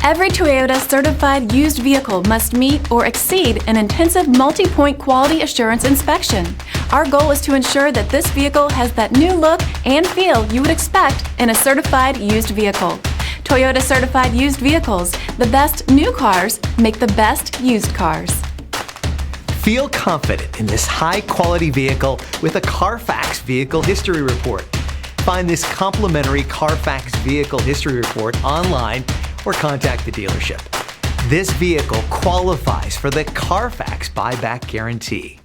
Every Toyota certified used vehicle must meet or exceed an intensive multi-point quality assurance inspection. Our goal is to ensure that this vehicle has that new look and feel you would expect in a certified used vehicle. Toyota certified used vehicles. The best new cars make the best used cars. Feel confident in this high-quality vehicle with a Carfax Vehicle History Report. Find this complimentary Carfax Vehicle History Report online or contact the dealership. This vehicle qualifies for the Carfax Buyback Guarantee.